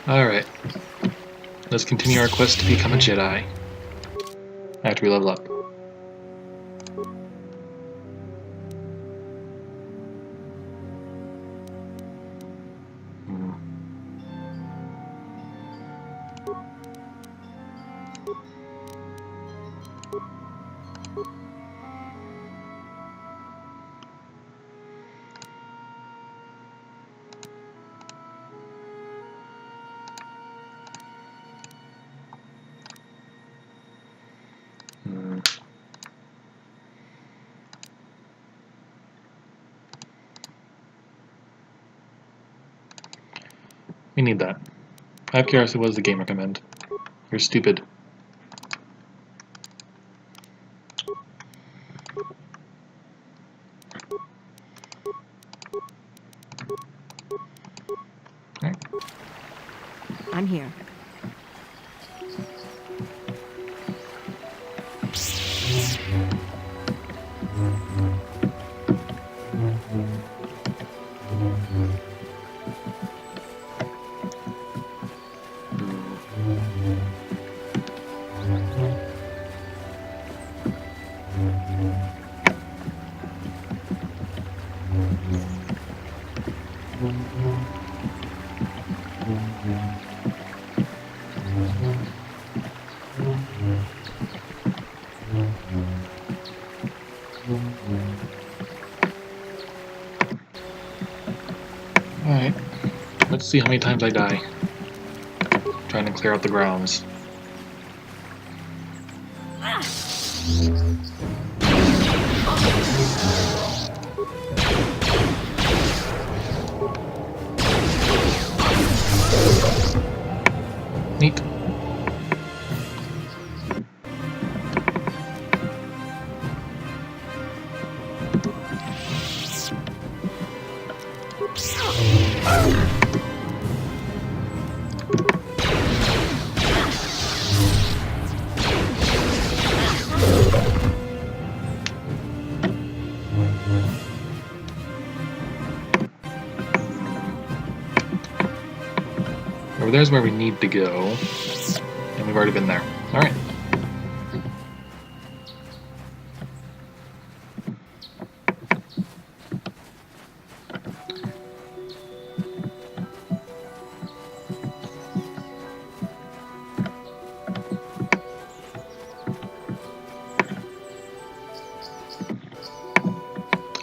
Alright. Let's continue our quest to become a Jedi. After we level up. We need that. I have curiosity, what does the game recommend? You're stupid. Alright. I'm here. Alright. Let's see how many times I die. Trying to clear out the grounds. Neat. Over there's where we need to go. And we've already been there. Alright.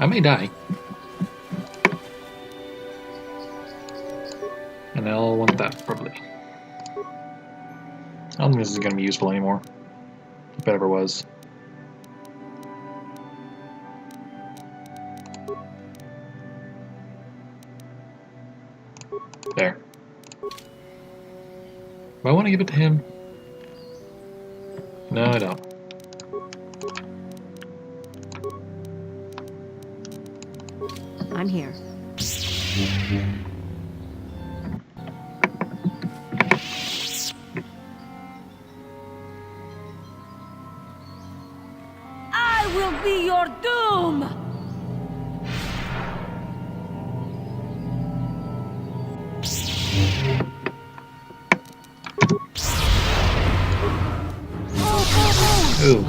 I may die. And I'll want that, probably. I don't think this is going to be useful anymore. If it ever was. There. Do I want to give it to him? No, I don't. I'm here. I will be your doom! Ooh.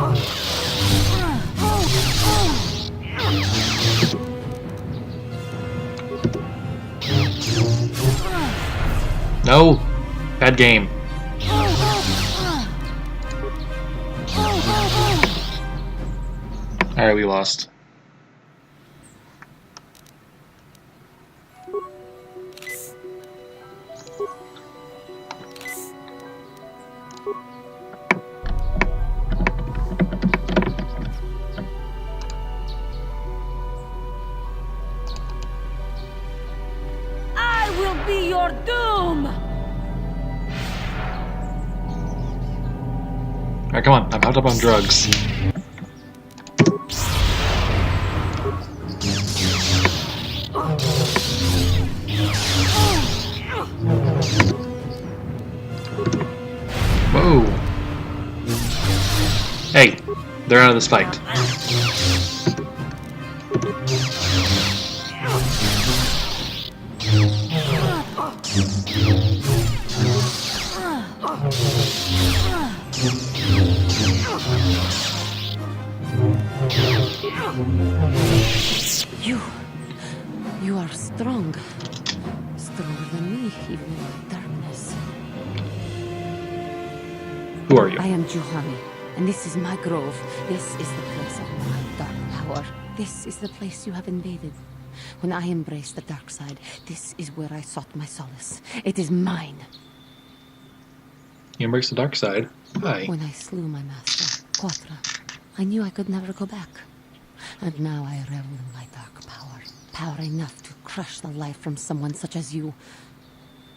No! Bad game. Alright, we lost. I will be your doom! Alright, come on. I'm hopped up on drugs. Whoa. Hey, they're out of this fight. are strong. Stronger than me, even in my darkness. Who are you? I am Juhani, and this is my grove. This is the place of my dark power. This is the place you have invaded. When I embraced the dark side, this is where I sought my solace. It is mine. You embrace the dark side. Hi. When I slew my master, Quatra, I knew I could never go back. And now I revel in my dark power. Power enough to crush the life from someone such as you.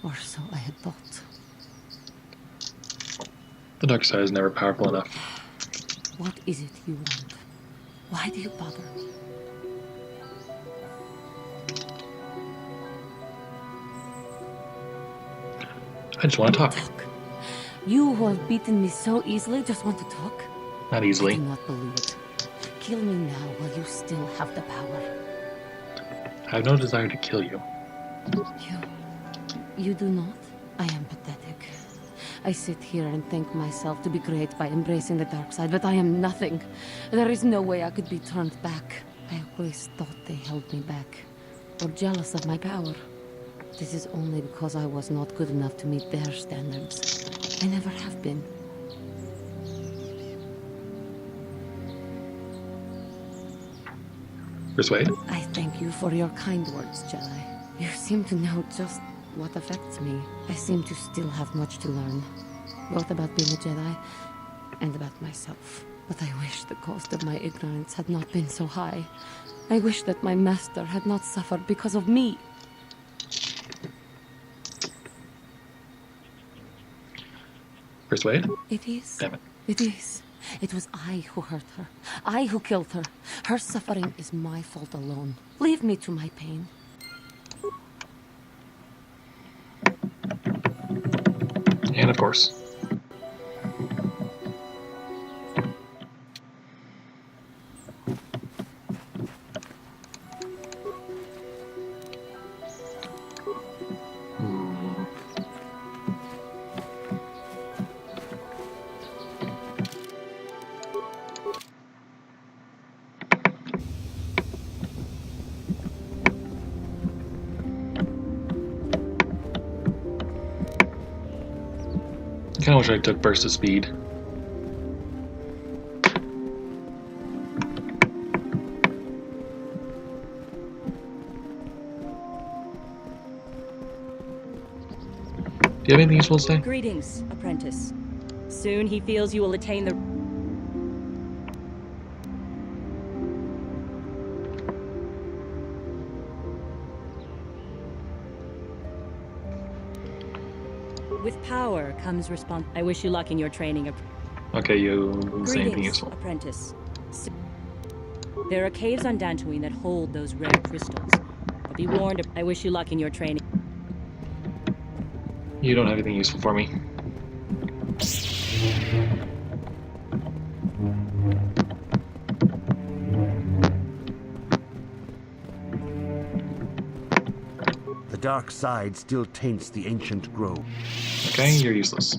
Or so I had thought. The dark side is never powerful enough. What is it you want? Why do you bother me? I just want to talk. Talk. You who have beaten me so easily just want to talk? Not I easily. do not believe it. Kill me now while you still have the power. I have no desire to kill you. You do not? I am pathetic. I sit here and think myself to be great by embracing the dark side, but I am nothing. There is no way I could be turned back. I always thought they held me back, or jealous of my power. This is only because I was not good enough to meet their standards. I never have been. Persuade? I thank you for your kind words, Jedi. You seem to know just what affects me. I seem to still have much to learn, both about being a Jedi and about myself. But I wish the cost of my ignorance had not been so high. I wish that my master had not suffered because of me. Persuade? It is. Damn it. It is. It was I who hurt her. I who killed her. Her suffering is my fault alone. Leave me to my pain. And of course. I kinda wish I took burst of speed. Do you have anything useful to say? Greetings, apprentice. Soon he feels you will attain the... With power comes I wish you luck in your training. Okay, you didn't say anything Greetings, useful. apprentice. There are caves on Dantooine that hold those rare crystals. But be warned, I wish you luck in your training. You don't have anything useful for me. The dark side still taints the ancient grove. Okay, you're useless.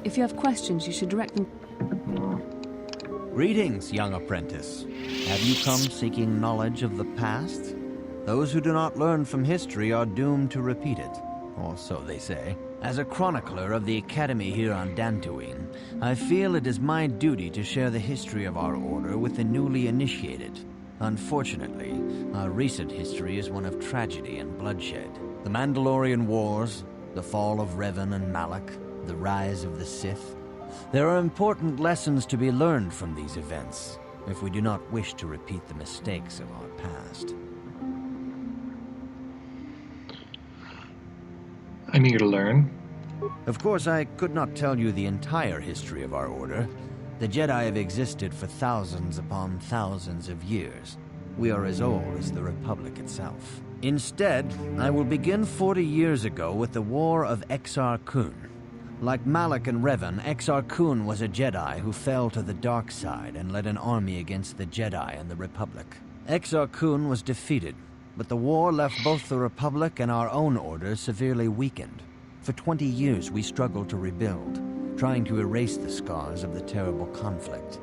If you have questions, you should direct them. Greetings, young apprentice. Have you come seeking knowledge of the past? Those who do not learn from history are doomed to repeat it, or so they say. As a chronicler of the Academy here on Dantooine, I feel it is my duty to share the history of our order with the newly initiated. Unfortunately, our recent history is one of tragedy and bloodshed. The Mandalorian Wars, the fall of Revan and Malak, the rise of the Sith. There are important lessons to be learned from these events, if we do not wish to repeat the mistakes of our past. I'm eager to learn. Of course, I could not tell you the entire history of our order. The Jedi have existed for thousands upon thousands of years. We are as old as the Republic itself. Instead, I will begin 40 years ago with the War of Exar Kun. Like Malak and Revan, Exar Kun was a Jedi who fell to the dark side and led an army against the Jedi and the Republic. Exar Kun was defeated, but the war left both the Republic and our own order severely weakened. For 20 years we struggled to rebuild, trying to erase the scars of the terrible conflict.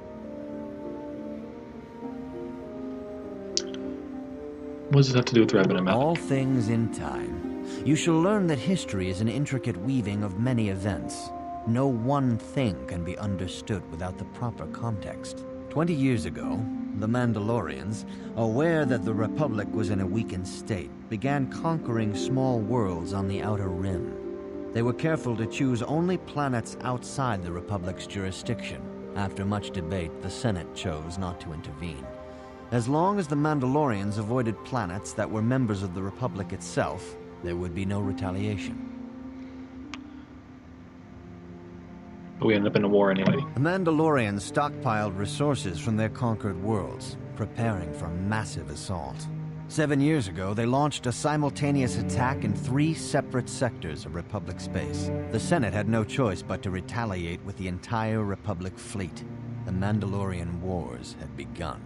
What does it have to do with Revan and Malak? All things in time. You shall learn that history is an intricate weaving of many events. No one thing can be understood without the proper context. 20 years ago, the Mandalorians, aware that the Republic was in a weakened state, began conquering small worlds on the Outer Rim. They were careful to choose only planets outside the Republic's jurisdiction. After much debate, the Senate chose not to intervene. As long as the Mandalorians avoided planets that were members of the Republic itself, there would be no retaliation. But we end up in a war anyway. The Mandalorians stockpiled resources from their conquered worlds, preparing for a massive assault. 7 years ago, they launched a simultaneous attack in 3 separate sectors of Republic space. The Senate had no choice but to retaliate with the entire Republic fleet. The Mandalorian Wars had begun.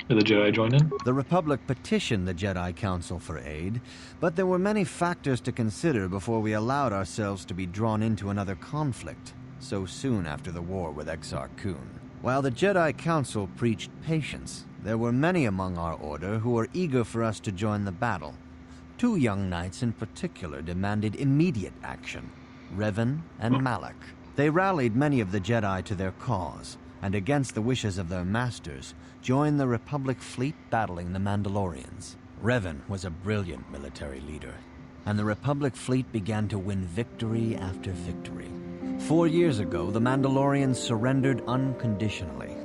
Did the Jedi join in? The Republic petitioned the Jedi Council for aid, but there were many factors to consider before we allowed ourselves to be drawn into another conflict, so soon after the war with Exar Kun. While the Jedi Council preached patience, there were many among our order who were eager for us to join the battle. 2 young knights in particular demanded immediate action, Revan and Malak. They rallied many of the Jedi to their cause, and against the wishes of their masters, joined the Republic fleet battling the Mandalorians. Revan was a brilliant military leader, and the Republic fleet began to win victory after victory. 4 years ago, the Mandalorians surrendered unconditionally.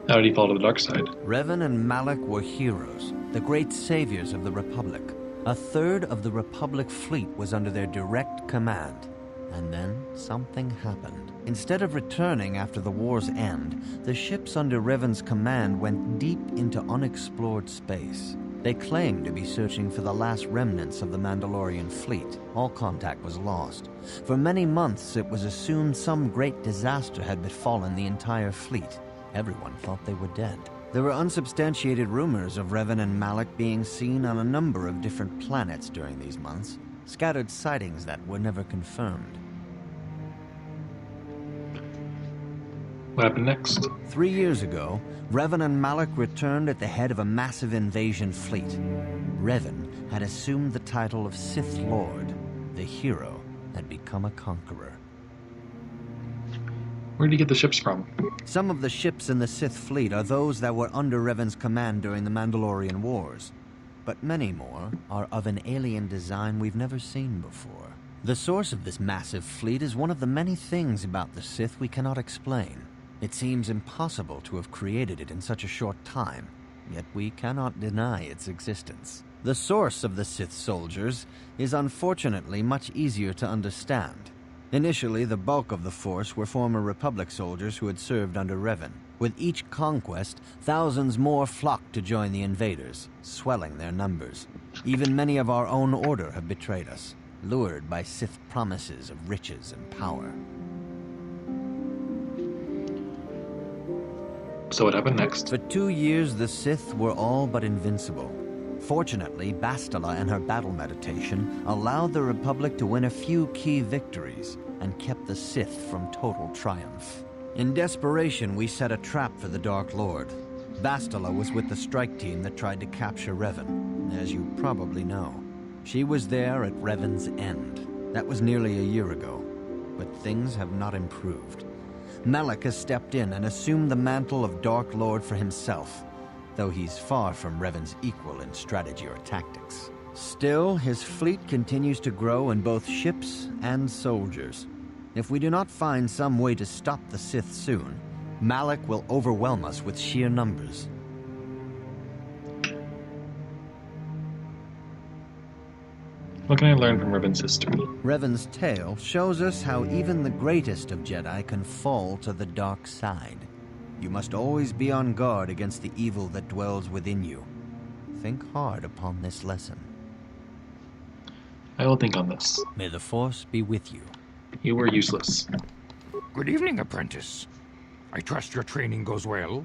How did he fall to the dark side? Revan and Malak were heroes, the great saviors of the Republic. 1/3 of the Republic fleet was under their direct command. And then something happened. Instead of returning after the war's end, the ships under Revan's command went deep into unexplored space. They claimed to be searching for the last remnants of the Mandalorian fleet. All contact was lost. For many months, it was assumed some great disaster had befallen the entire fleet. Everyone thought they were dead. There were unsubstantiated rumors of Revan and Malak being seen on a number of different planets during these months, scattered sightings that were never confirmed. What happened next? 3 years ago, Revan and Malak returned at the head of a massive invasion fleet. Revan had assumed the title of Sith Lord. The hero had become a conqueror. Where did he get the ships from? Some of the ships in the Sith fleet are those that were under Revan's command during the Mandalorian Wars, but many more are of an alien design we've never seen before. The source of this massive fleet is one of the many things about the Sith we cannot explain. It seems impossible to have created it in such a short time, yet we cannot deny its existence. The source of the Sith soldiers is unfortunately much easier to understand. Initially, the bulk of the force were former Republic soldiers who had served under Revan. With each conquest, thousands more flocked to join the invaders, swelling their numbers. Even many of our own order have betrayed us, lured by Sith promises of riches and power. So what happened next? For 2 years, the Sith were all but invincible. Fortunately, Bastila and her battle meditation allowed the Republic to win a few key victories and kept the Sith from total triumph. In desperation, we set a trap for the Dark Lord. Bastila was with the strike team that tried to capture Revan, as you probably know. She was there at Revan's end. That was nearly a year ago, but things have not improved. Malak has stepped in and assumed the mantle of Dark Lord for himself, though he's far from Revan's equal in strategy or tactics. Still, his fleet continues to grow in both ships and soldiers. If we do not find some way to stop the Sith soon, Malak will overwhelm us with sheer numbers. What can I learn from Revan's history? Revan's tale shows us how even the greatest of Jedi can fall to the dark side. You must always be on guard against the evil that dwells within you. Think hard upon this lesson. I will think on this. May the Force be with you. You were useless. Good evening, apprentice. I trust your training goes well.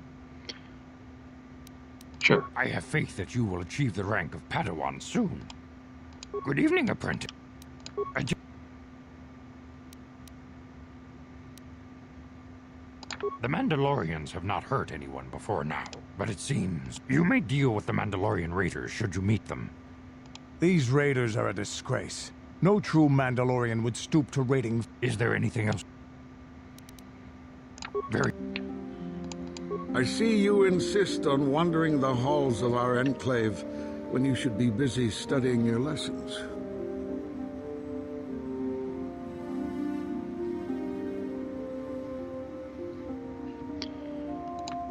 Sure. I have faith that you will achieve the rank of Padawan soon. Good evening, apprentice. The Mandalorians have not hurt anyone before now, but it seems you may deal with the Mandalorian raiders should you meet them. These raiders are a disgrace. No true Mandalorian would stoop to raiding. Is there anything else? Very. I see you insist on wandering the halls of our enclave when you should be busy studying your lessons.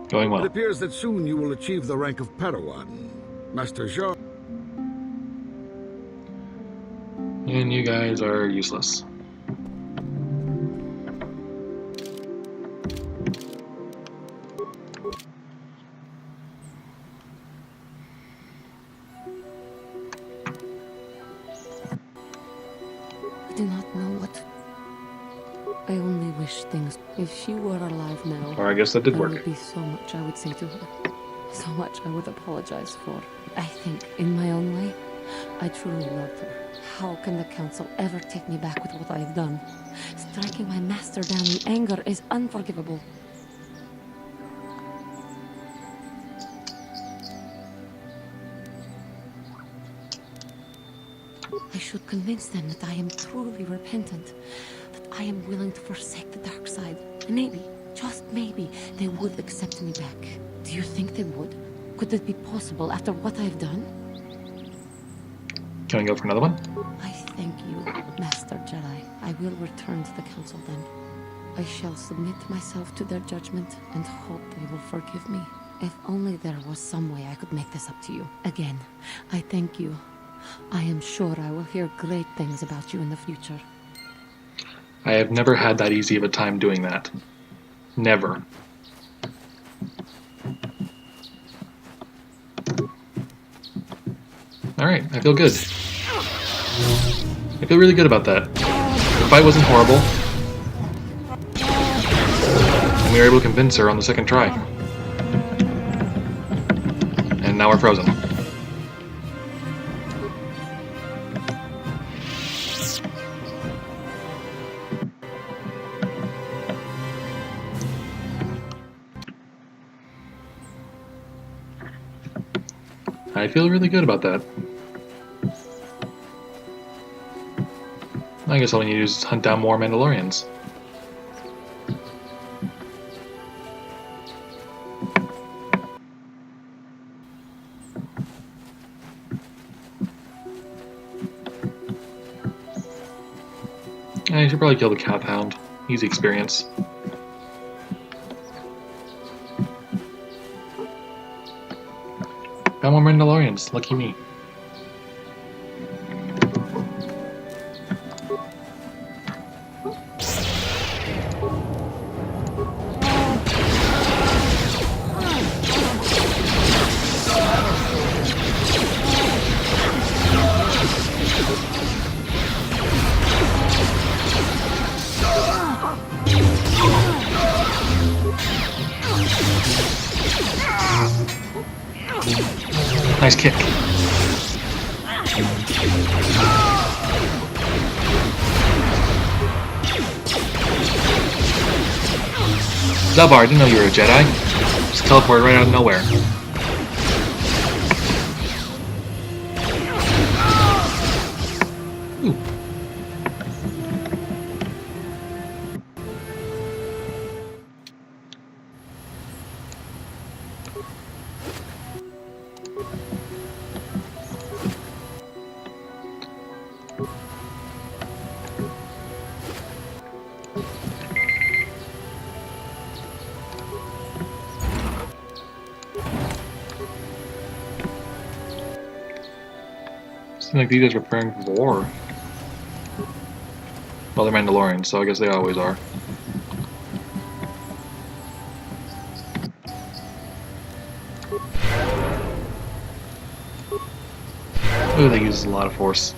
Going well. It appears that soon you will achieve the rank of Padawan. Master Zhao. And you guys are useless. I do not know what. I only wish things. If she were alive now, Or I guess that did there work. would be so much I would say to her. So much I would apologize for. I think, in my own way, I truly loved her. How can the Council ever take me back with what I have done? Striking my master down in anger is unforgivable. I should convince them that I am truly repentant, that I am willing to forsake the dark side. And maybe, just maybe, they would accept me back. Do you think they would? Could it be possible after what I've done? Can I go for another one? I thank you, Master Jedi. I will return to the Council then. I shall submit myself to their judgment and hope they will forgive me. If only there was some way I could make this up to you. Again, I thank you. I am sure I will hear great things about you in the future. I have never had that easy of a time doing that. Never. Alright, I feel good. I feel really good about that. The fight wasn't horrible. And we were able to convince her on the second try. And now we're frozen. I feel really good about that. I guess all we need to do is hunt down more Mandalorians. I should probably kill the Cap Hound. Easy experience. Found more Mandalorians. Lucky me. Nice kick. Zabar, I didn't know you were a Jedi. Just teleported right out of nowhere. Ooh. Seems like these guys are preparing for war. Well, they're Mandalorians, so I guess they always are. Oh, they use a lot of force.